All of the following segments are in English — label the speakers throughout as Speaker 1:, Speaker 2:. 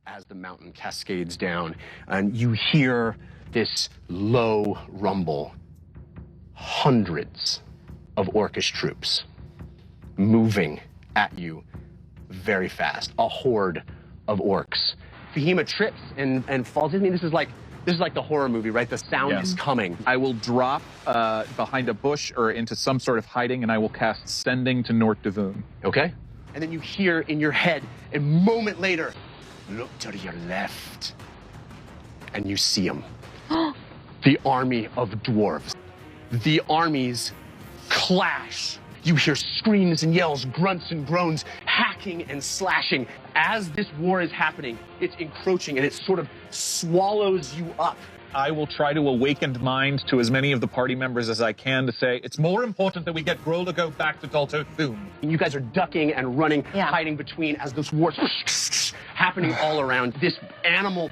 Speaker 1: as the mountain cascades down, and you hear this low rumble. Hundreds of Orcish troops moving at you very fast. A horde of orcs. Fahima trips and falls. I mean, this is like the horror movie, right? The sound is coming.
Speaker 2: I will drop behind a bush or into some sort of hiding, and I will cast Sending to Nort Devon.
Speaker 1: Okay? And then you hear in your head, a moment later, look to your left, and you see them. The army of dwarves. The armies clash. You hear screams and yells, grunts and groans, hacking and slashing. As this war is happening, it's encroaching and it sort of swallows you up.
Speaker 2: I will try to awaken mind to as many of the party members as I can to say, it's more important that we get Grol to go back to Dalto Thum.
Speaker 1: You guys are ducking and running, hiding between as this war happening all around. This animal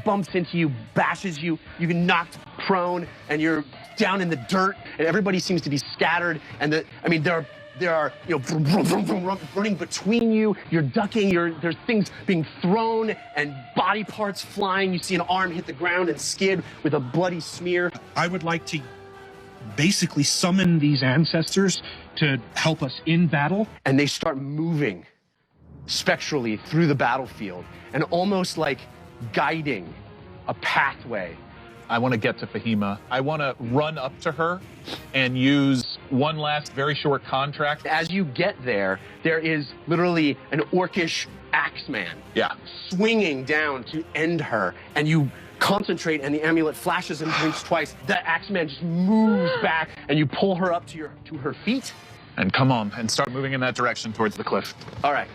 Speaker 1: bumps into you, bashes you, you get knocked prone, and you're down in the dirt, and everybody seems to be scattered, and there are vroom, vroom, vroom, running between you, you're ducking, there's things being thrown, and body parts flying, you see an arm hit the ground and skid with a bloody smear.
Speaker 3: I would like to basically summon these ancestors to help us in battle.
Speaker 1: And they start moving spectrally through the battlefield, and almost like guiding a pathway.
Speaker 2: I want to get to Fahima. I want to run up to her and use one last very short contract.
Speaker 1: As you get there, there is literally an orcish axeman swinging down to end her, and you concentrate and the amulet flashes and blinks twice. The axeman just moves back and you pull her up to her feet.
Speaker 2: And come on, and start moving in that direction towards the cliff.
Speaker 1: All right.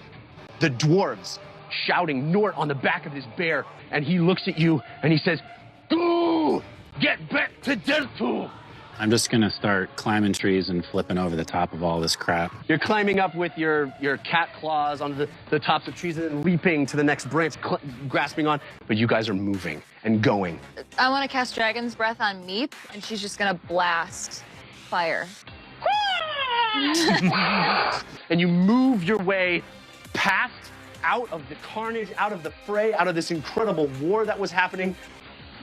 Speaker 1: The dwarves shouting Nort on the back of this bear, and he looks at you and he says, "Go! Get back to Deltu!"
Speaker 4: I'm just gonna start climbing trees and flipping over the top of all this crap.
Speaker 1: You're climbing up with your cat claws onto the tops of trees and then leaping to the next branch, grasping on. But you guys are moving and going.
Speaker 5: I want to cast Dragon's Breath on Meep, and she's just gonna blast fire.
Speaker 1: And you move your way past, out of the carnage, out of the fray, out of this incredible war that was happening.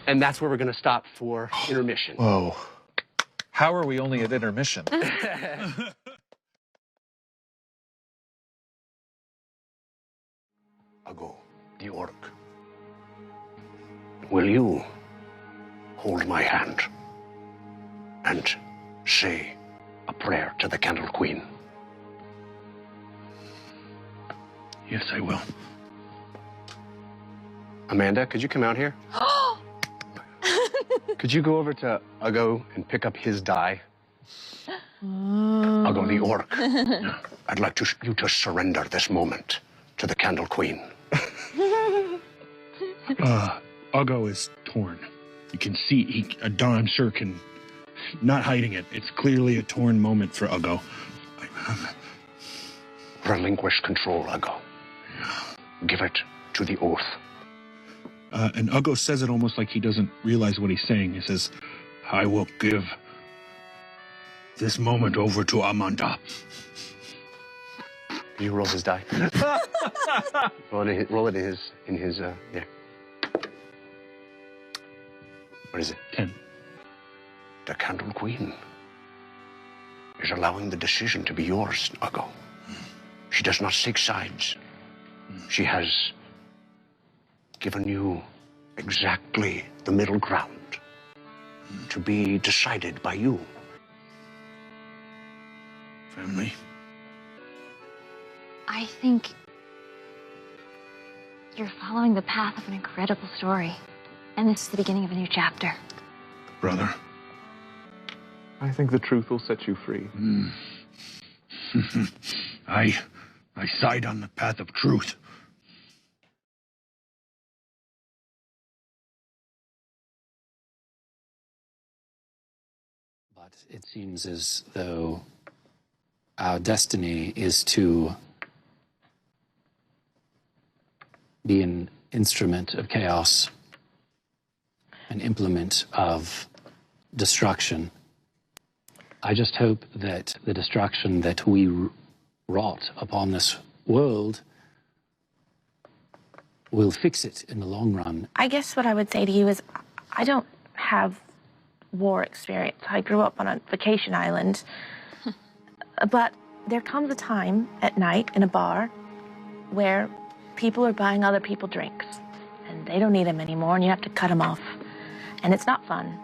Speaker 1: And that's where we're gonna stop for intermission.
Speaker 2: Whoa. How are we only at intermission?
Speaker 1: Ago, the orc. Will you hold my hand and say a prayer to the Candle Queen?
Speaker 3: Yes, I will.
Speaker 1: Amanda, could you come out here? Could you go over to Uggo and pick up his die? Uggo the orc. I'd like you to surrender this moment to the Candle Queen.
Speaker 3: Uggo is torn. You can see, I'm sure can, not hiding it. It's clearly a torn moment for Uggo.
Speaker 1: Relinquish control, Uggo. Give it to the oath.
Speaker 3: And Uggo says it almost like he doesn't realize what he's saying. He says, I will give this moment over to Amanda.
Speaker 1: Can you roll his die? roll it in his, yeah. What is it?
Speaker 3: 10.
Speaker 1: The Candle Queen is allowing the decision to be yours, Uggo. She does not take sides. She has given you exactly the middle ground to be decided by you.
Speaker 3: Family.
Speaker 5: I think you're following the path of an incredible story. And this is the beginning of a new chapter.
Speaker 3: Brother.
Speaker 2: I think the truth will set you free.
Speaker 3: I side on the path of truth.
Speaker 4: But it seems as though our destiny is to be an instrument of chaos, an implement of destruction. I just hope that the destruction that we wrought upon this world will fix it in the long run.
Speaker 6: I guess what I would say to you is I don't have war experience. I grew up on a vacation island. But there comes a time at night in a bar where people are buying other people drinks and they don't need them anymore and you have to cut them off. And it's not fun.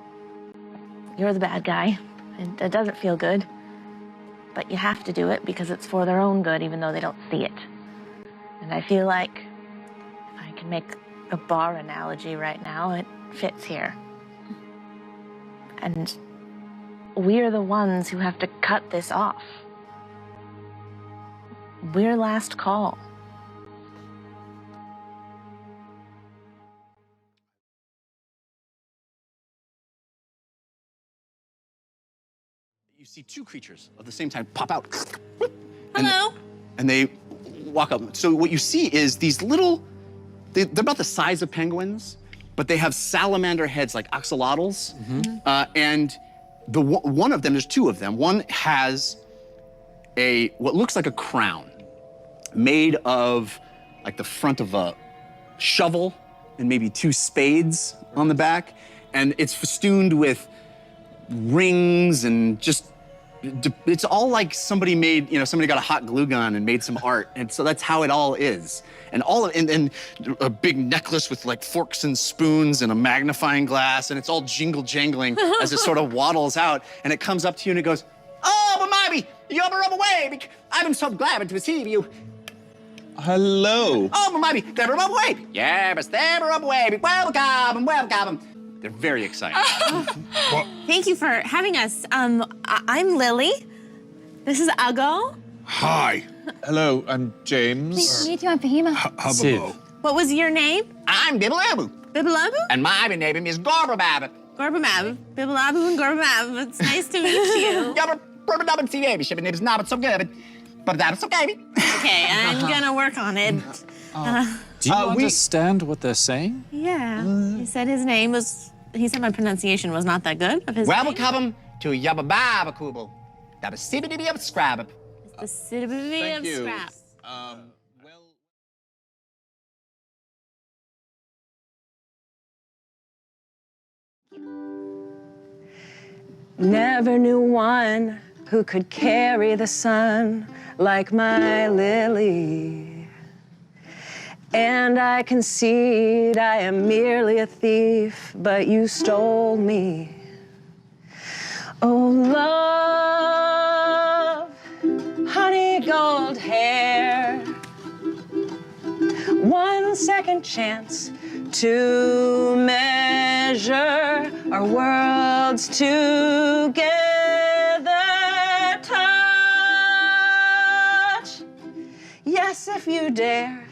Speaker 6: You're the bad guy and it doesn't feel good. But you have to do it because it's for their own good even though they don't see it. And I feel like if I can make a bar analogy right now, it fits here. And we're the ones who have to cut this off. We're last call.
Speaker 1: You see two creatures of the same type pop out.
Speaker 6: Hello.
Speaker 1: And they walk up. So what you see is these little, they're about the size of penguins, but they have salamander heads like axolotls. And one of them, there's two of them. One has what looks like a crown made of like the front of a shovel and maybe two spades on the back. And it's festooned with rings and just, it's all like somebody made, somebody got a hot glue gun and made some art. And so that's how it all is. And and a big necklace with like forks and spoons and a magnifying glass. And it's all jingle jangling as it sort of waddles out. And it comes up to you and it goes, "Oh, Mamabi, you're away. I'm so glad to receive you."
Speaker 2: Hello.
Speaker 1: "Oh, Mamabi, they're away. Yeah, but they're away. Welcome, welcome." They're very excited.
Speaker 7: Thank you for having us. I'm Lily. This is Uggo.
Speaker 3: Hi.
Speaker 2: Hello, I'm James.
Speaker 5: Nice to meet you, I'm Fahima.
Speaker 3: Hubbo.
Speaker 7: What was your name?
Speaker 1: I'm Bibbleabu.
Speaker 7: Bibbleabu?
Speaker 1: And my name is Gorbabab.
Speaker 7: Gorbamab. Bibbleabu and Gorbamab. It's nice to meet you.
Speaker 1: Yeah, but my name is not so good. But that's okay.
Speaker 7: Okay, I'm gonna work on it.
Speaker 4: Do you understand what they're saying?
Speaker 7: Yeah. He said his name was, he said my pronunciation was not that good of his name.
Speaker 1: Welcome to Yabba Kubel. That is Sibby of Scrab.
Speaker 7: The city of scrap.
Speaker 8: Never knew one who could carry the sun like my Lily. And I concede I am merely a thief, but you stole me. Oh, love, honey gold hair, 1 second chance to measure our worlds together. Touch, yes, if you dare.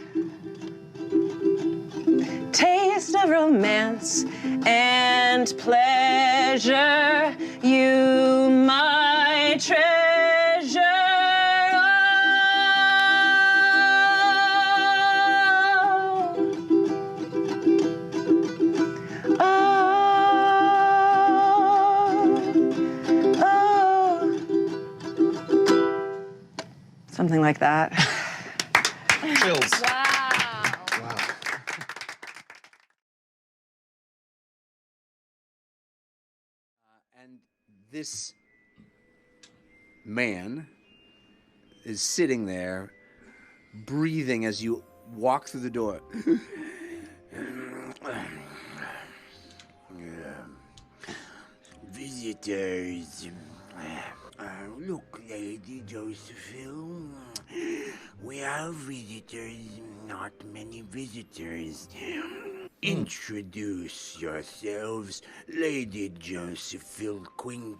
Speaker 8: Taste of romance and pleasure, you my treasure. Oh, oh, oh. Something like that.
Speaker 2: Chills.
Speaker 1: And this man is sitting there, breathing as you walk through the door. Visitors. Look, Lady Josephine, we have visitors, not many visitors. Introduce yourselves, Lady Josephine Quink,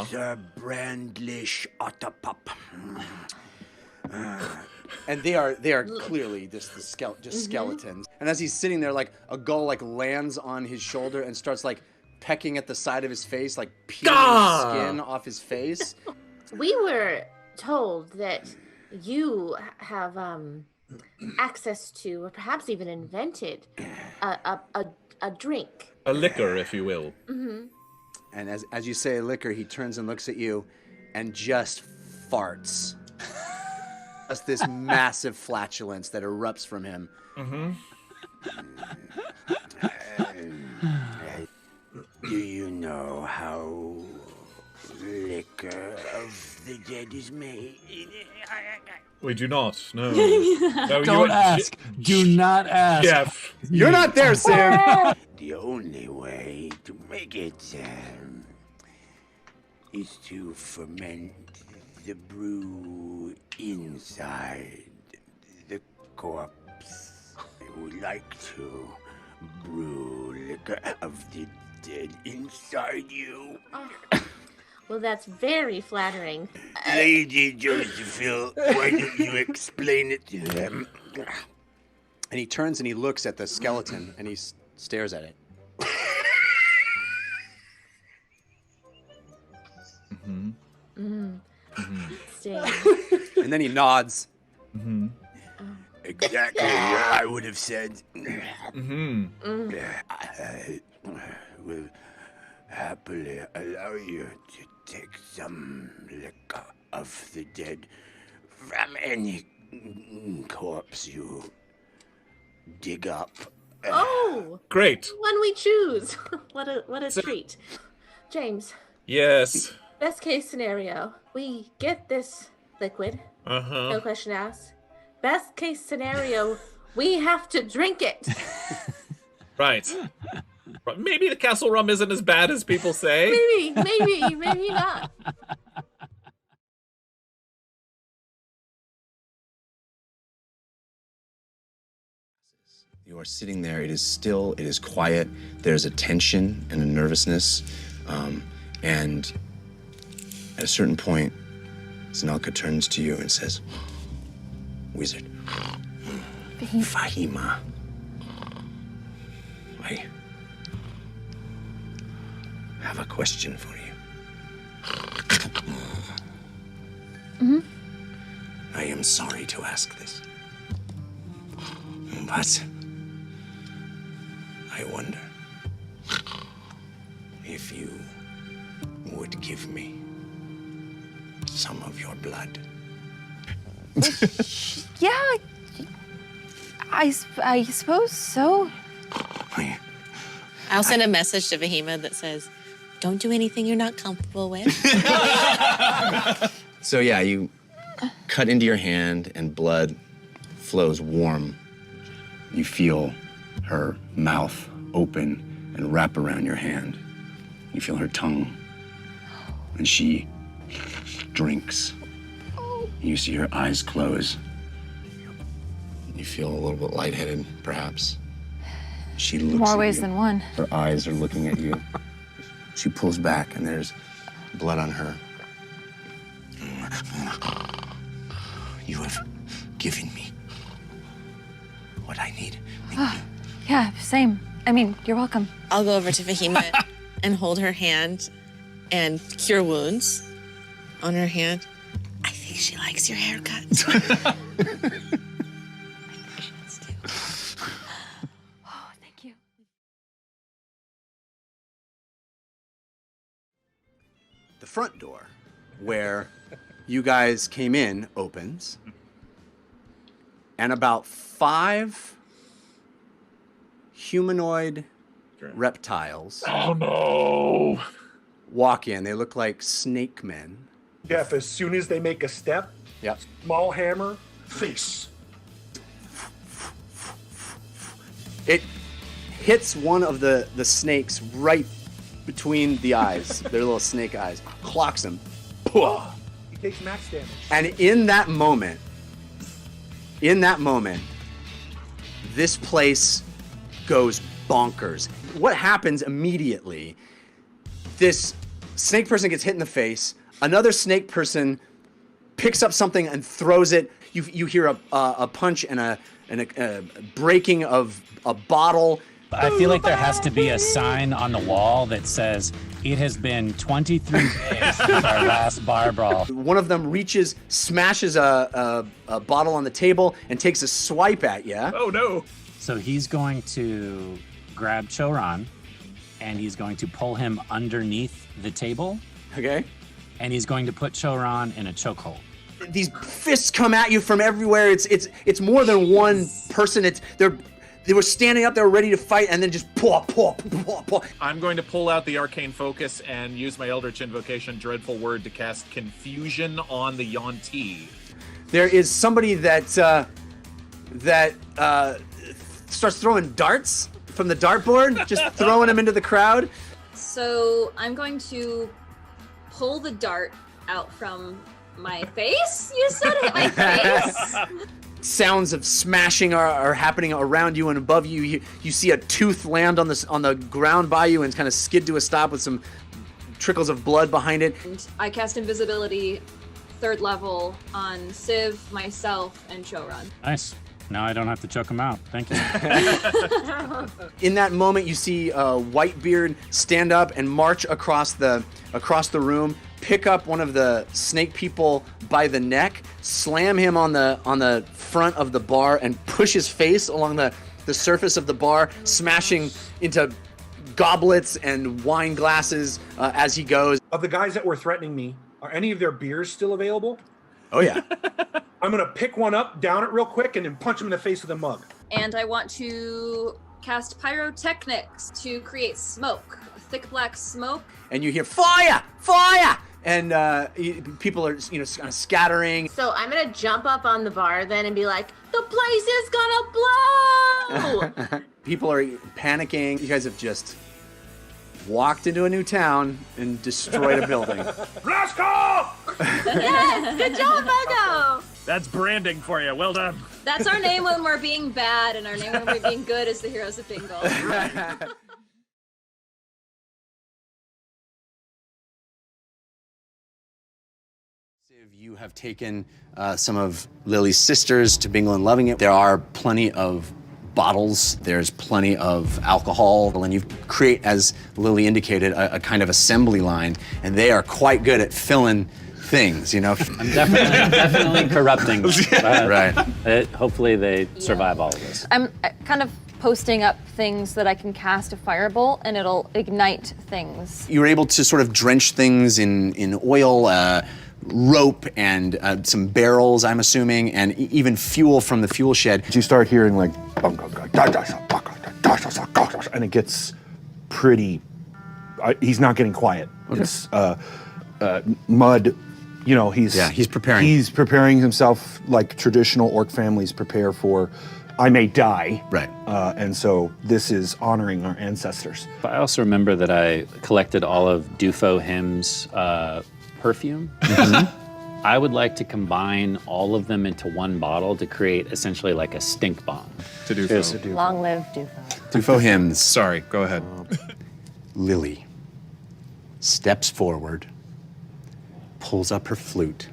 Speaker 1: Sir Brandlish Otterpup. And they are clearly just skeletons. And as he's sitting there, like a gull lands on his shoulder and starts pecking at the side of his face, peeling skin off his face.
Speaker 9: We were told that you have access to, or perhaps even invented, a drink.
Speaker 2: A liquor, if you will.
Speaker 9: Mm-hmm.
Speaker 1: And as you say liquor, he turns and looks at you and just farts. Just this massive flatulence that erupts from him.
Speaker 10: Do you know how liquor of the dead is made?
Speaker 2: We do not. No.
Speaker 4: Don't ask. Do not ask.
Speaker 2: Jeff.
Speaker 1: You're not there, Sam.
Speaker 10: The only way to make it is to ferment the brew inside the corpse. I would like to brew liquor of the dead inside you.
Speaker 9: Oh. Well, that's very flattering.
Speaker 10: Lady Josephine, why don't you explain it to them?
Speaker 1: And he turns and he looks at the skeleton and he stares at it. And then he nods.
Speaker 10: Exactly what I would have said. I will happily allow you to take some liquor of the dead from any corpse you dig up.
Speaker 9: Oh!
Speaker 2: Great.
Speaker 9: One we choose. What a treat. James.
Speaker 2: Yes.
Speaker 9: Best case scenario, we get this liquid. No question asked. Best case scenario, we have to drink it.
Speaker 2: Right. Maybe the castle rum isn't as bad as people say.
Speaker 9: Maybe not.
Speaker 11: You are sitting there. It is still. It is quiet. There's a tension and a nervousness. And at a certain point, Zanalka turns to you and says, Wizard. Fahima. I have a question for you. I am sorry to ask this, but I wonder if you would give me some of your blood.
Speaker 5: Yeah, I suppose so.
Speaker 7: I'll send a message to Vahima that says, don't do anything you're not comfortable with.
Speaker 11: So yeah, you cut into your hand and blood flows warm. You feel her mouth open and wrap around your hand. You feel her tongue, and she drinks. You see her eyes close. You feel a little bit lightheaded, perhaps. She looks
Speaker 5: More
Speaker 11: at
Speaker 5: ways
Speaker 11: you.
Speaker 5: than one.
Speaker 11: Her eyes are looking at you. She pulls back, and there's blood on her. You have given me what I need.
Speaker 5: Yeah, same. I mean, you're welcome.
Speaker 7: I'll go over to Vahima and hold her hand and cure wounds on her hand. I think she likes your haircut.
Speaker 5: Oh, thank you.
Speaker 1: The front door, where you guys came in, opens, and about 5 humanoid reptiles.
Speaker 3: Oh no!
Speaker 1: Walk in. They look like snake men.
Speaker 3: Jeff, as soon as they make a step,
Speaker 1: Yep.
Speaker 3: small hammer, face.
Speaker 1: It hits one of the snakes right between the eyes. Their little snake eyes. Clocks him. Pwah.
Speaker 3: He takes max damage.
Speaker 1: And in that moment, this place goes bonkers. What happens immediately? This snake person gets hit in the face. Another snake person picks up something and throws it. You hear a punch and a breaking of a bottle.
Speaker 4: I feel like there has to be a sign on the wall that says, it has been 23 days since our last bar brawl.
Speaker 1: One of them reaches, smashes a bottle on the table, and takes a swipe at you.
Speaker 2: Oh, no.
Speaker 4: So he's going to grab Choran, and he's going to pull him underneath the table.
Speaker 1: Okay.
Speaker 4: And he's going to put Choran in a chokehold.
Speaker 1: these fists come at you from everywhere. It's more than one person. They were standing up, they were ready to fight, and then just paw.
Speaker 2: I'm going to pull out the Arcane Focus and use my Eldritch Invocation, Dreadful Word, to cast Confusion on the Yuan-Ti.
Speaker 1: There is somebody that starts throwing darts from the dartboard, just throwing them into the crowd.
Speaker 5: So I'm going to pull the dart out from my face. You said hit my face.
Speaker 1: Sounds of smashing are happening around you and above you. You see a tooth land on the ground by you and kind of skid to a stop with some trickles of blood behind it.
Speaker 5: And I cast invisibility, 3rd level, on Civ, myself, and Choran.
Speaker 4: Nice. Now I don't have to choke him out. Thank you.
Speaker 1: In that moment, you see Whitebeard stand up and march across the room, pick up one of the snake people by the neck, slam him on the front of the bar, and push his face along the surface of the bar, smashing into goblets and wine glasses as he goes.
Speaker 3: Of the guys that were threatening me, are any of their beers still available?
Speaker 1: Oh yeah.
Speaker 3: I'm gonna pick one up, down it real quick, and then punch him in the face with a mug.
Speaker 5: And I want to cast Pyrotechnics to create smoke, thick black smoke.
Speaker 1: And you hear fire, fire, and people are kind of scattering.
Speaker 12: So I'm gonna jump up on the bar then and be like, the place is gonna blow.
Speaker 1: People are panicking. You guys have just walked into a new town and destroyed a building.
Speaker 3: Rascal!
Speaker 12: Yes, good job, Bogo.
Speaker 2: That's branding for you. Well done.
Speaker 5: That's our name when we're being bad, and our name when we're being good is the Heroes of Bingle.
Speaker 11: You have taken some of Lily's sisters to Bingle and Loving It. There are plenty of bottles, there's plenty of alcohol, and you create, as Lily indicated, a kind of assembly line, and they are quite good at filling things, I'm
Speaker 4: definitely corrupting.
Speaker 11: Right.
Speaker 4: Hopefully they survive all of this.
Speaker 5: I'm kind of posting up things that I can cast a firebolt, and it'll ignite things.
Speaker 11: You were able to sort of drench things in oil, rope, and some barrels, I'm assuming, and even fuel from the fuel shed.
Speaker 3: You start hearing like, and it gets pretty, he's not getting quiet.
Speaker 11: Okay.
Speaker 3: It's Mud, he's
Speaker 11: preparing.
Speaker 3: He's preparing himself like traditional orc families prepare for, I may die.
Speaker 11: Right.
Speaker 3: And so this is honoring our ancestors.
Speaker 4: I also remember that I collected all of Dufo Him's perfume. I would like to combine all of them into one bottle to create essentially like a stink bomb.
Speaker 2: To Dufo.
Speaker 12: Long live Dufo.
Speaker 11: Dufo Hymns.
Speaker 2: Sorry, go ahead.
Speaker 11: Lily steps forward, pulls up her flute,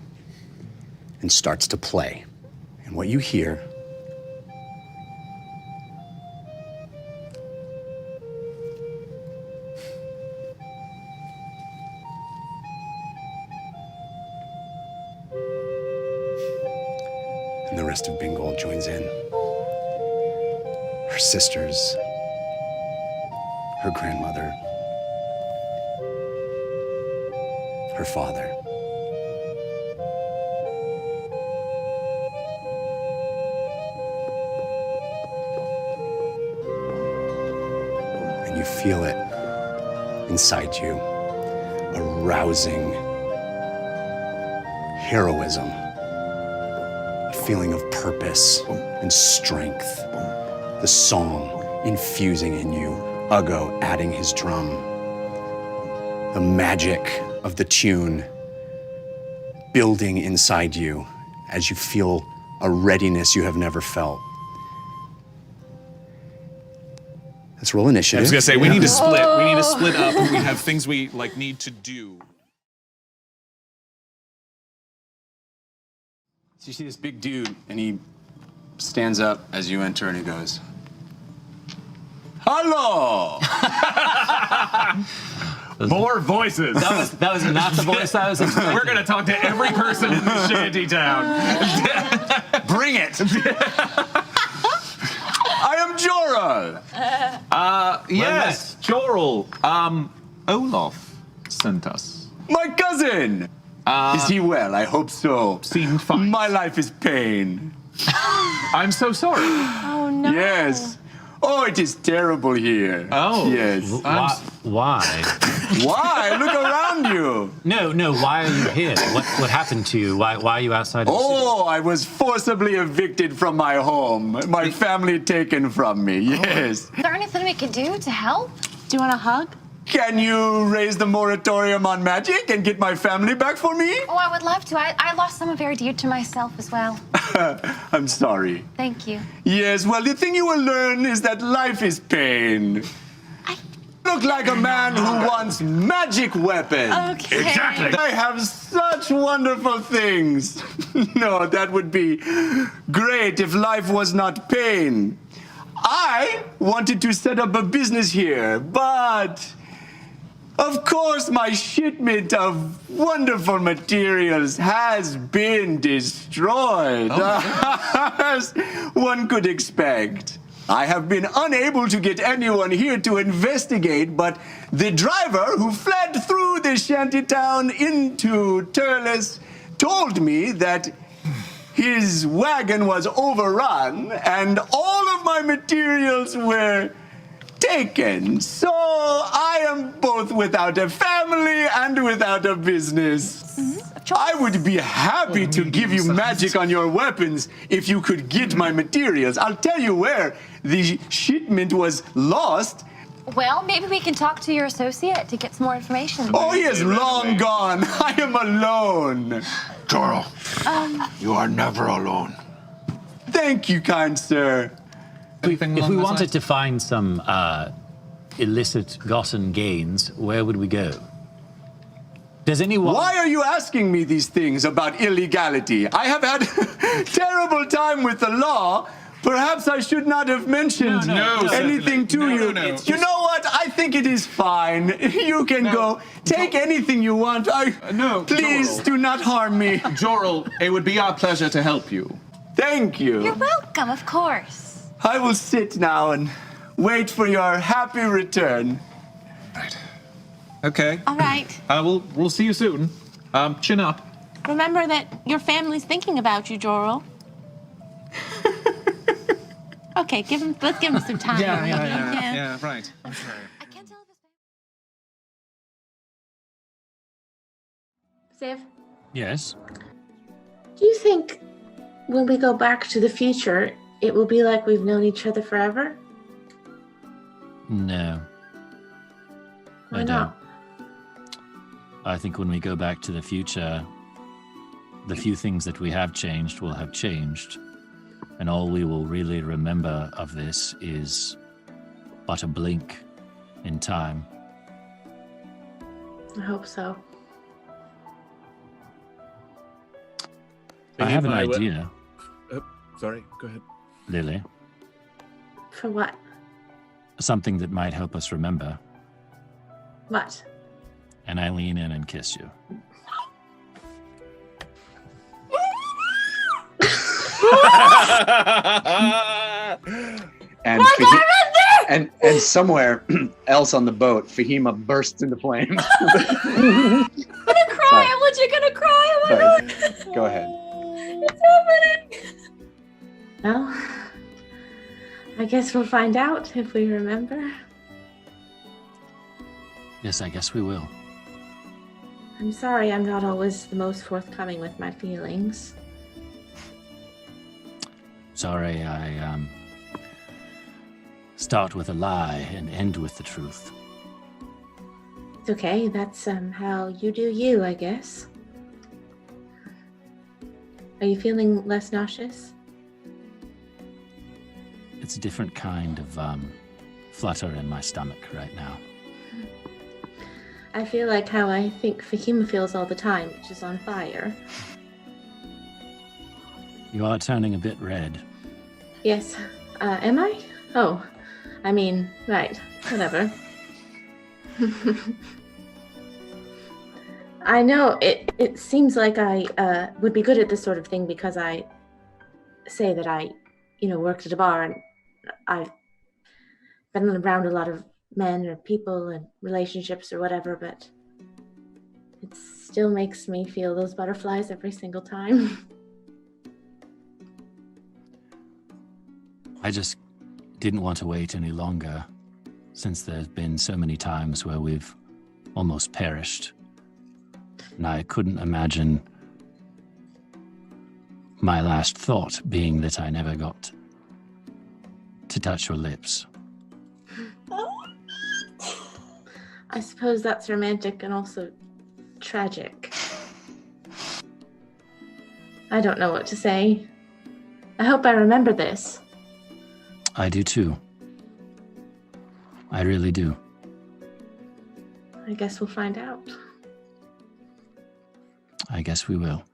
Speaker 11: and starts to play. And what you hear and the rest of Bingle joins in. Her sisters, her grandmother, her father. And you feel it inside you, a rousing heroism, a feeling of purpose and strength, the song infusing in you, Uggo adding his drum, the magic of the tune building inside you as you feel a readiness you have never felt. Let's roll initiative.
Speaker 2: I was gonna say, we need to split. We need to split up. We have things we need to do.
Speaker 11: So you see this big dude, and he stands up as you enter, and he goes, "Hello!"
Speaker 2: More voices.
Speaker 4: That was not the voice I was expecting.
Speaker 2: We're gonna talk to every person in the shanty town.
Speaker 11: Bring it! I am Joral.
Speaker 2: Yes, Joral. Olaf sent us.
Speaker 11: My cousin. Is he well? I hope so.
Speaker 2: Seemed fine.
Speaker 11: My life is pain.
Speaker 2: I'm so sorry.
Speaker 6: Oh, no.
Speaker 11: Yes. Oh, it is terrible here.
Speaker 2: Oh.
Speaker 11: Yes.
Speaker 13: Why?
Speaker 11: Why? Look around you.
Speaker 13: No. Why are you here? What happened to you? Why are you outside of the city?
Speaker 11: Oh, I was forcibly evicted from my home. My family taken from me. Yes.
Speaker 14: Is there anything we can do to help?
Speaker 6: Do you want a hug?
Speaker 11: Can you raise the moratorium on magic and get my family back for me?
Speaker 14: Oh, I would love to. I lost someone very dear to myself as well.
Speaker 11: I'm sorry.
Speaker 14: Thank you.
Speaker 11: Yes, well, the thing you will learn is that life is pain. Look like a man who wants magic weapons.
Speaker 14: Okay.
Speaker 11: Exactly. I have such wonderful things. No, that would be great if life was not pain. I wanted to set up a business here, but of course my shipment of wonderful materials has been destroyed, as one could expect. I have been unable to get anyone here to investigate, but the driver who fled through the shantytown into Turles told me that his wagon was overrun and all of my materials were taken. So I am both without a family and without a business. I would be happy to give you magic on your weapons if you could get my materials. I'll tell you where the shipment was lost.
Speaker 14: Well, maybe we can talk to your associate to get some more information.
Speaker 11: Oh, he is long gone. I am alone.
Speaker 3: Joro, you are never alone.
Speaker 11: Thank you, kind sir.
Speaker 13: If we wanted to find some illicit gotten gains, where would we go? Does anyone...
Speaker 11: Why are you asking me these things about illegality? I have had a terrible time with the law. Perhaps I should not have mentioned anything to you. You know what? I think it is fine. You can go. Take anything you want. Please do not harm me.
Speaker 1: Jorl, it would be our pleasure to help you.
Speaker 11: Thank you.
Speaker 14: You're welcome, of course.
Speaker 11: I will sit now and wait for your happy return.
Speaker 2: Right. Okay.
Speaker 14: All right.
Speaker 2: We'll see you soon. Chin up.
Speaker 6: Remember that your family's thinking about you, Jorl. Okay, let's give him some time.
Speaker 2: Yeah, right. Okay.
Speaker 9: Ziv,
Speaker 13: Yes?
Speaker 9: do you think when we go back to the future, it will be like we've known each other forever?
Speaker 13: No.
Speaker 9: Why
Speaker 13: I don't.
Speaker 9: not?
Speaker 13: I think when we go back to the future, the few things that we have changed will have changed. And all we will really remember of this is but a blink in time.
Speaker 9: I hope so.
Speaker 13: I have an idea,
Speaker 3: Sorry, go ahead.
Speaker 13: Lily.
Speaker 9: For what?
Speaker 13: Something that might help us remember.
Speaker 9: What?
Speaker 13: And I lean in and kiss you.
Speaker 11: And somewhere else on the boat, Fahima bursts into flames.
Speaker 5: I'm gonna cry. I'm legit gonna cry. Oh my God.
Speaker 11: Go ahead.
Speaker 5: It's happening.
Speaker 9: Well, I guess we'll find out if we remember.
Speaker 13: Yes, I guess we will.
Speaker 9: I'm sorry I'm not always the most forthcoming with my feelings.
Speaker 13: Sorry, I start with a lie and end with the truth.
Speaker 9: It's okay. That's how you do you, I guess. Are you feeling less nauseous?
Speaker 13: It's a different kind of flutter in my stomach right now.
Speaker 9: I feel like how I think Fahima feels all the time, which is on fire.
Speaker 13: You are turning a bit red.
Speaker 9: Yes. Am I? Oh. I mean, right. Whatever. I know it seems like I would be good at this sort of thing because I say that I, worked at a bar and I've been around a lot of men or people and relationships or whatever, but it's still makes me feel those butterflies every single time.
Speaker 13: I just didn't want to wait any longer, since there's been so many times where we've almost perished. And I couldn't imagine my last thought being that I never got to touch your lips.
Speaker 9: I suppose that's romantic and also tragic. I don't know what to say. I hope I remember this.
Speaker 13: I do too. I really do.
Speaker 9: I guess we'll find out.
Speaker 13: I guess we will.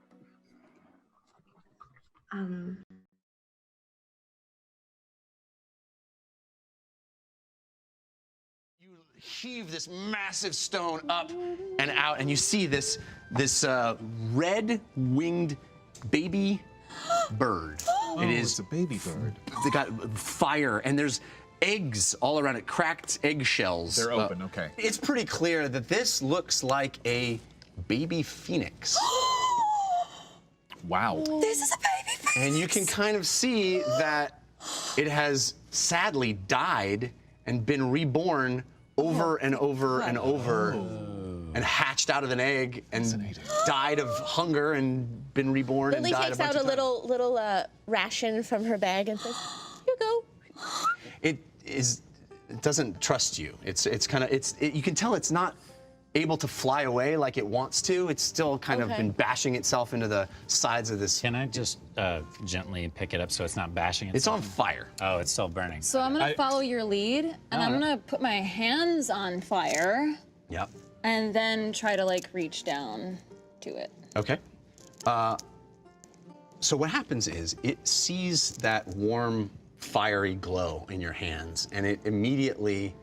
Speaker 1: Heave this massive stone up and out, and you see this red-winged baby bird.
Speaker 2: Oh, it's a baby bird.
Speaker 1: They got fire, and there's eggs all around it, cracked eggshells.
Speaker 2: They're open, okay.
Speaker 1: It's pretty clear that this looks like a baby phoenix.
Speaker 2: Wow.
Speaker 7: This is a baby phoenix.
Speaker 1: And you can kind of see that it has sadly died and been reborn over and over and over, and hatched out of an egg and died of hunger and been reborn
Speaker 7: Lily
Speaker 1: and died
Speaker 7: takes
Speaker 1: a bunch
Speaker 7: out a
Speaker 1: of times.
Speaker 7: little ration from her bag and says, "Here you go."
Speaker 1: It doesn't trust you. You can tell it's not able to fly away like it wants to. It's still kind of been bashing itself into the sides of this.
Speaker 4: Can I just gently pick it up so it's not bashing itself?
Speaker 1: It's on fire.
Speaker 4: Oh, it's still burning.
Speaker 15: So I'm gonna follow your lead, and I'm gonna put my hands on fire.
Speaker 1: Yep.
Speaker 15: And then try to like reach down to it.
Speaker 1: Okay. So what happens is it sees that warm, fiery glow in your hands, and it immediately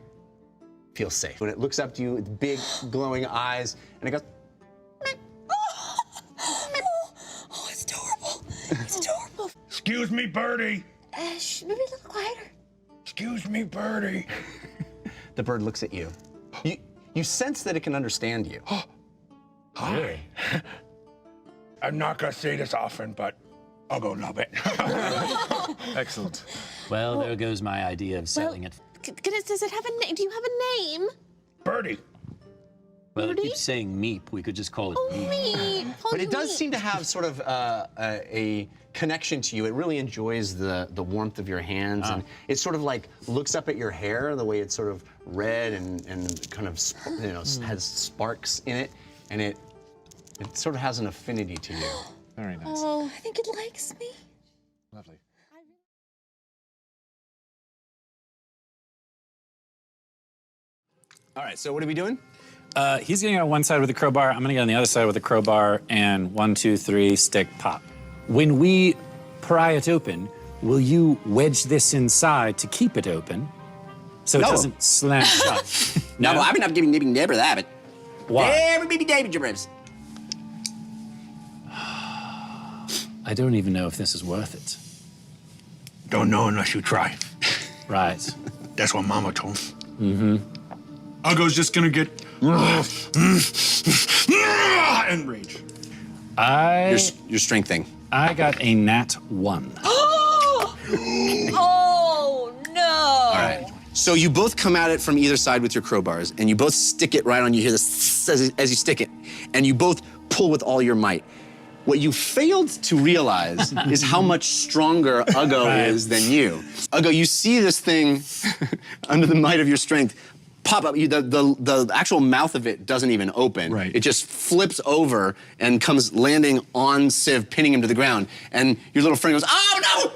Speaker 1: feels safe. When it looks up to you with big, glowing eyes, and it goes,
Speaker 7: Oh, it's adorable. It's adorable.
Speaker 10: Excuse me, Birdie.
Speaker 7: Maybe a little quieter.
Speaker 10: Excuse me, Birdie.
Speaker 1: the bird looks at you. You sense that it can understand you.
Speaker 10: Hi. I'm not gonna say this often, but I'll go love it.
Speaker 2: Excellent.
Speaker 13: Well, there goes my idea of selling it.
Speaker 7: Does it have a name? Do you have a name?
Speaker 10: Birdie.
Speaker 13: Well, it keeps saying Meep. We could just call it Meep.
Speaker 7: Meep.
Speaker 1: But it does seem to have sort of a connection to you. It really enjoys the warmth of your hands, and it sort of like looks up at your hair, the way it's sort of red and kind of has sparks in it, and it sort of has an affinity to you.
Speaker 2: Very nice.
Speaker 7: Oh, I think it likes me.
Speaker 2: Lovely.
Speaker 1: All right, so what are we doing?
Speaker 4: He's getting on one side with a crowbar. I'm gonna get on the other side with a crowbar, and 1, 2, 3, stick, pop. When we pry it open, will you wedge this inside to keep it open so it doesn't slam shut?
Speaker 11: No, I've been giving never that.
Speaker 4: Why?
Speaker 11: Every baby David Jabs.
Speaker 13: I don't even know if this is worth it.
Speaker 3: Don't know unless you try.
Speaker 13: Right.
Speaker 3: That's what Mama told me.
Speaker 13: Mm-hmm.
Speaker 3: Ugo's just gonna get enraged.
Speaker 11: Your strength thing.
Speaker 4: I got a nat 1.
Speaker 7: Oh, no.
Speaker 11: All right. So you both come at it from either side with your crowbars, and you both stick it right on. You hear this as you stick it, and you both pull with all your might. What you failed to realize is how much stronger Ugo is than you. Ugo, you see this thing under the might of your strength pop up. The actual mouth of it doesn't even open.
Speaker 3: Right.
Speaker 11: It just flips over and comes landing on Civ, pinning him to the ground. And your little friend goes, "Oh no!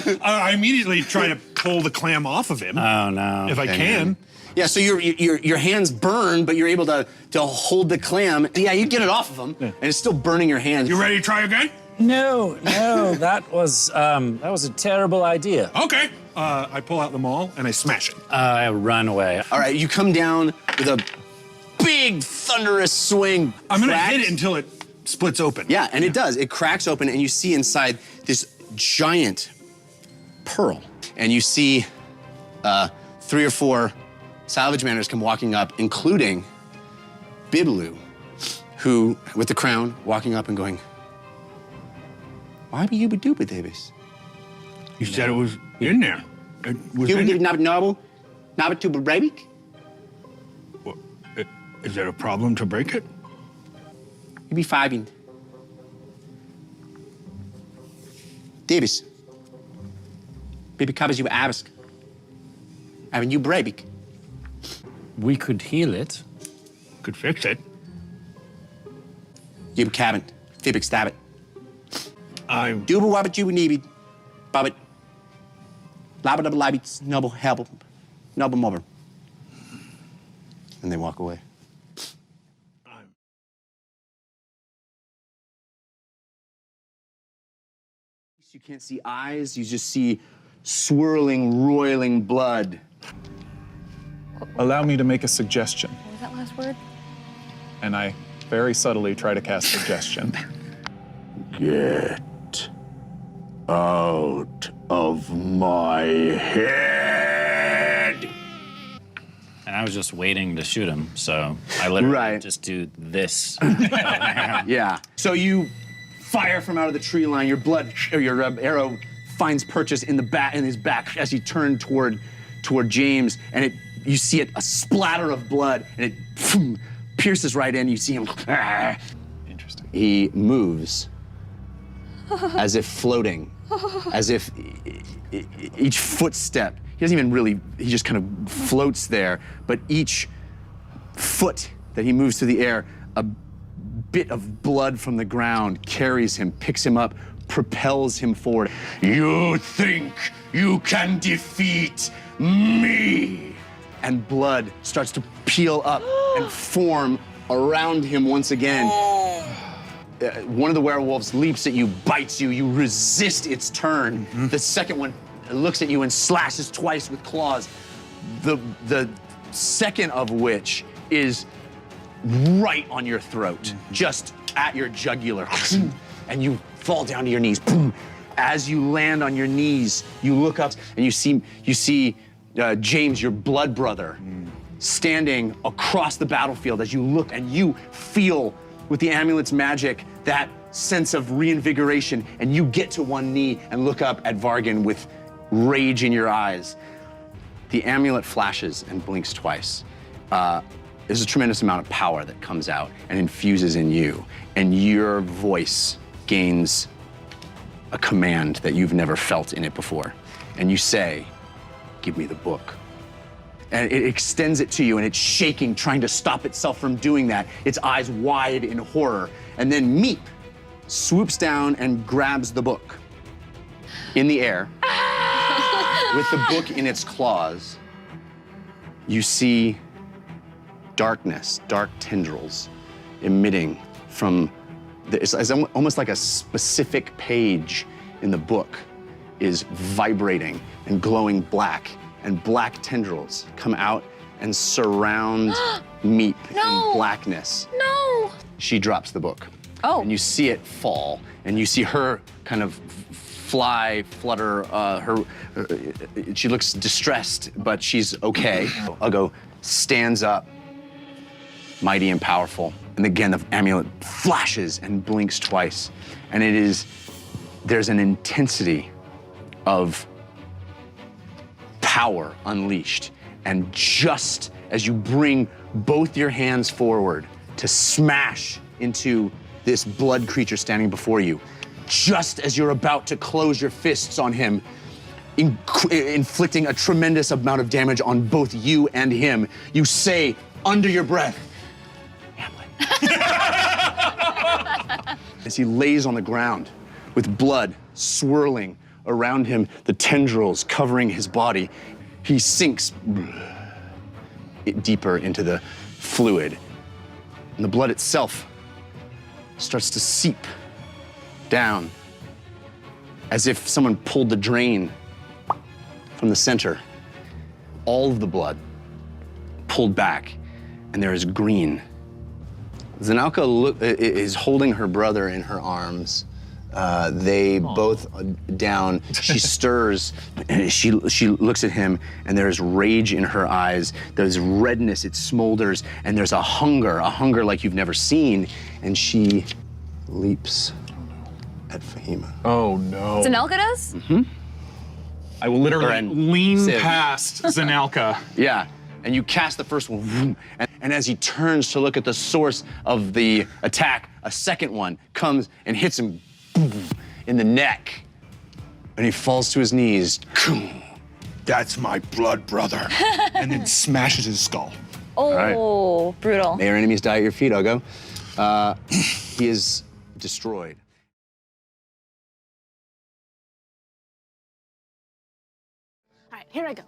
Speaker 11: Oh!
Speaker 3: I immediately try to pull the clam off of him.
Speaker 4: Oh no!
Speaker 3: If I can.
Speaker 11: Yeah, so your hands burn, but you're able to hold the clam. Yeah, you get it off of him, and it's still burning your hands.
Speaker 3: You ready to try again?
Speaker 4: No, that was a terrible idea.
Speaker 3: Okay. I pull out the maul and I smash it.
Speaker 4: I run away.
Speaker 11: All right, you come down with a big thunderous swing.
Speaker 3: I'm gonna hit it until it splits open.
Speaker 11: Yeah, and it does. It cracks open, and you see inside this giant pearl, and you see 3 or 4 salvage manners come walking up, including Biblu, who, with the crown, walking up and going, "Why be you Dooba Davis?"
Speaker 3: You said it was in there. It was in there. Is there a problem to break it?
Speaker 11: You be fiving. Davis. Baby covers you ask. Having you break.
Speaker 13: We could heal it.
Speaker 3: Could fix it.
Speaker 11: You cabin. Fibik stab it.
Speaker 3: I'm
Speaker 11: Duba wabbit you neebid. Bobbit. Labba double labits. Noble help. Noble mobber. And they walk away. You can't see eyes, you just see swirling, roiling blood.
Speaker 2: Allow me to make a suggestion.
Speaker 15: What was that last word?
Speaker 2: And I very subtly try to cast suggestion.
Speaker 3: Get out of my head.
Speaker 4: And I was just waiting to shoot him, so I literally just do this.
Speaker 11: Yeah. So you fire from out of the tree line. Your blood, or your arrow, finds purchase in his back as you turn toward James, and you see a splatter of blood, and it pierces right in. You see him.
Speaker 2: Interesting.
Speaker 11: He moves as if floating, as if each footstep. He doesn't even really. He just kind of floats there, but each foot that he moves through the air, a bit of blood from the ground carries him, picks him up, propels him forward.
Speaker 10: You think you can defeat me?
Speaker 11: And blood starts to peel up and form around him once again. One of the werewolves leaps at you, bites you. You resist its turn. The second one looks at you and slashes twice with claws. The second of which is right on your throat, just at your jugular. And you fall down to your knees. As you land on your knees, you look up and you see James, your blood brother, standing across the battlefield. As you look and you feel with the amulet's magic that sense of reinvigoration, and you get to one knee and look up at Vargan with rage in your eyes. The amulet flashes and blinks twice. There's a tremendous amount of power that comes out and infuses in you, and your voice gains a command that you've never felt in it before. And you say, "Give me the book." And it extends it to you, and it's shaking, trying to stop itself from doing that, its eyes wide in horror. And then Meep swoops down and grabs the book in the air. With the book in its claws, you see darkness, dark tendrils emitting from it's almost like a specific page in the book is vibrating and glowing black, and black tendrils come out and surround Meep in blackness.
Speaker 15: No!
Speaker 11: She drops the book.
Speaker 15: Oh.
Speaker 11: And you see it fall, and you see her kind of flutter, she looks distressed, but she's okay. Uggo stands up, mighty and powerful. And again, the amulet flashes and blinks twice. And there's an intensity of power unleashed. And just as you bring both your hands forward to smash into this blood creature standing before you, just as you're about to close your fists on him, inflicting a tremendous amount of damage on both you and him, you say under your breath, "Hamlet." As he lays on the ground with blood swirling around him, the tendrils covering his body, he sinks deeper into the fluid. And the blood itself starts to seep down as if someone pulled the drain from the center. All of the blood pulled back, and there is green. Zanalka is holding her brother in her arms, They both down. She stirs. She looks at him, and there's rage in her eyes. There's redness. It smolders, and there's a hunger like you've never seen. And she leaps at Fahima.
Speaker 2: Oh no!
Speaker 15: Zanelka does?
Speaker 11: Mm-hmm.
Speaker 2: I will literally lean
Speaker 11: Civ.
Speaker 2: past Zanelka.
Speaker 11: Yeah, and you cast the first one, and as he turns to look at the source of the attack, a second one comes and hits him in the neck, and he falls to his knees.
Speaker 3: That's my blood brother. And then smashes his skull.
Speaker 15: Oh, brutal.
Speaker 11: May your enemies die at your feet, Uggo. He is destroyed.
Speaker 12: All right, here I go.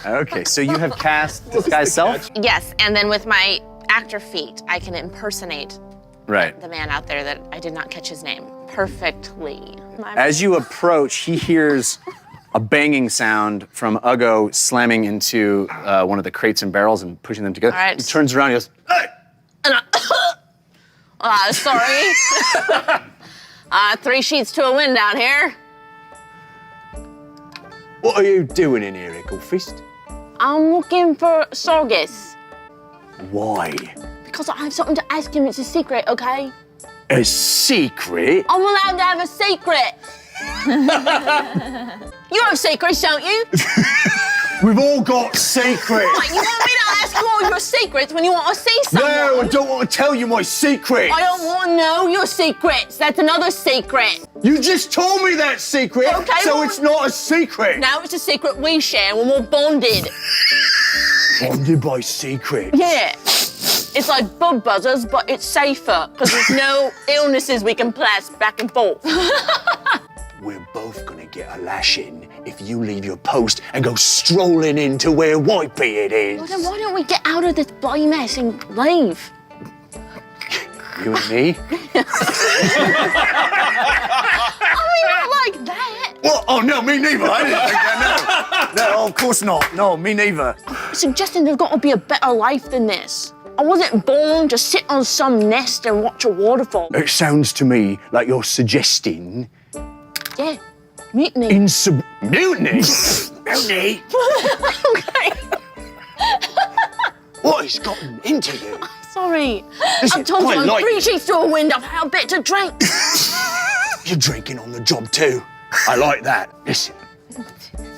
Speaker 11: Okay, so you have cast Disguise Self?
Speaker 12: Yes, and then with my actor feat, I can impersonate
Speaker 11: Right.
Speaker 12: the man out there that I did not catch his name perfectly.
Speaker 11: As you approach, he hears a banging sound from Uggo slamming into one of the crates and barrels and pushing them together.
Speaker 12: All right.
Speaker 11: He turns around and goes,
Speaker 12: And sorry. 3 sheets to a wind out here.
Speaker 11: "What are you doing in here, Icklefist?
Speaker 12: I'm looking for Sorgus
Speaker 11: Why?
Speaker 12: because I have something to ask him. It's a secret, okay?
Speaker 11: A secret?
Speaker 12: I'm allowed to have a secret. You have secrets, don't you?
Speaker 11: We've all got secrets.
Speaker 12: What, you want me to ask you all your secrets when you want to see someone?
Speaker 11: No, I don't want to tell you my secret.
Speaker 12: I don't want to know your secrets. That's another secret.
Speaker 11: You just told me that secret,
Speaker 12: Okay,
Speaker 11: so
Speaker 12: well-
Speaker 11: it's not a secret.
Speaker 12: Now it's a secret we share when we're bonded.
Speaker 11: Bonded by secret.
Speaker 12: Yeah. It's like bug buzzers, but it's safer because there's no illnesses we can pass back and forth.
Speaker 11: We're both gonna get a lashing if you leave your post and go strolling into where Whitebeard is.
Speaker 12: Well, then why don't we get out of this bloody mess and leave?
Speaker 11: You and me?
Speaker 12: I mean, not like that.
Speaker 11: What? Oh, no, me neither. I didn't think that, no. No, of course not. No, me neither.
Speaker 12: I'm suggesting there's got to be a better life than this. I wasn't born to sit on some nest and watch a waterfall.
Speaker 11: It sounds to me like you're suggesting...
Speaker 12: Yeah, mutiny.
Speaker 11: Mutiny? Mutiny?
Speaker 12: Okay.
Speaker 11: What has gotten into you?
Speaker 12: Sorry.
Speaker 11: Listen,
Speaker 12: I've told
Speaker 11: quite
Speaker 12: you I'm
Speaker 11: like
Speaker 12: 3
Speaker 11: it.
Speaker 12: sheets to a wind. I've had a bit to drink.
Speaker 11: You're drinking on the job too. I like that. Listen,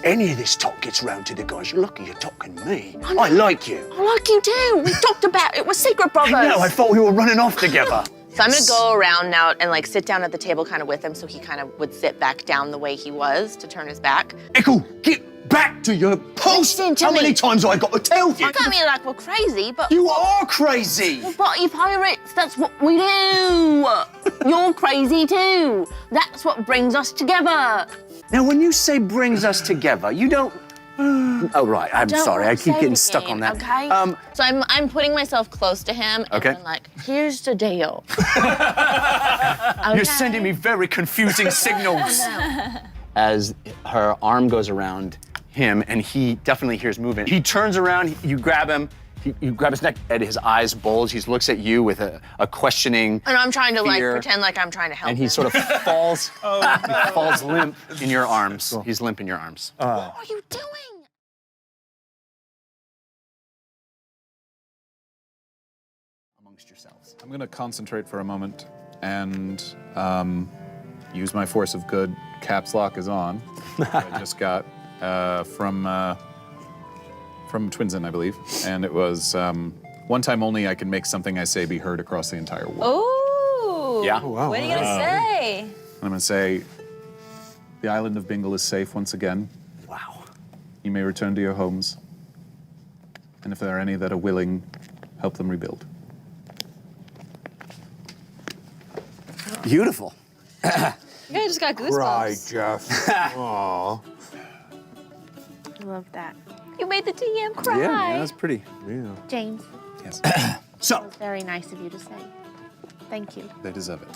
Speaker 11: any of this talk gets round to the guys, you're lucky you're talking to me. I like you.
Speaker 12: I like you too. We talked about it. We're secret brothers.
Speaker 11: I know, I thought we were running off together.
Speaker 7: So I'm gonna go around now and like sit down at the table kind of with him so he kind of would sit back down the way he was to turn his back.
Speaker 11: Ickle, get back to your post.
Speaker 7: Listen to
Speaker 11: How
Speaker 7: me.
Speaker 11: many times have I got to tell you?
Speaker 7: Look at me like we're crazy, but...
Speaker 11: You are crazy.
Speaker 12: We're party pirates. That's what we do. You're crazy too. That's what brings us together.
Speaker 11: Now, when you say brings us together, you don't... Oh, right, I'm
Speaker 12: Don't
Speaker 11: sorry. I
Speaker 12: wanna
Speaker 11: keep
Speaker 12: say
Speaker 11: getting
Speaker 12: it
Speaker 11: stuck
Speaker 12: again,
Speaker 11: on that.
Speaker 12: Okay.
Speaker 7: So I'm putting myself close to him and
Speaker 11: Okay.
Speaker 7: I'm like, here's the deal.
Speaker 11: You're sending me very confusing signals. As her arm goes around him, and he definitely hears movement. He turns around, you grab him, you grab his neck, and his eyes bulge. He looks at you with a questioning
Speaker 7: And I'm trying to like
Speaker 11: fear,
Speaker 7: pretend like I'm trying to help
Speaker 11: and
Speaker 7: him.
Speaker 11: he sort of falls, he falls limp in your arms. He's limp in your arms.
Speaker 12: What are you doing?
Speaker 11: Amongst yourselves.
Speaker 2: I'm going to concentrate for a moment and use my force of good. Caps lock is on. I just got from Twinsen, I believe, and it was one time only I can make something I say be heard across the entire world.
Speaker 15: Oh.
Speaker 11: Yeah.
Speaker 15: What are you gonna say?
Speaker 2: And I'm going to say, the island of Bingle is safe once again.
Speaker 11: Wow.
Speaker 2: You may return to your homes, and if there are any that are willing, help them rebuild.
Speaker 11: Beautiful.
Speaker 15: I just got goosebumps.
Speaker 10: Right, Jeff. Aw.
Speaker 6: I love that.
Speaker 15: You made the DM cry.
Speaker 11: Yeah, that's pretty.
Speaker 6: James,
Speaker 2: Yes,
Speaker 11: So,
Speaker 6: that was very nice of you to say. Thank you.
Speaker 2: they deserve it.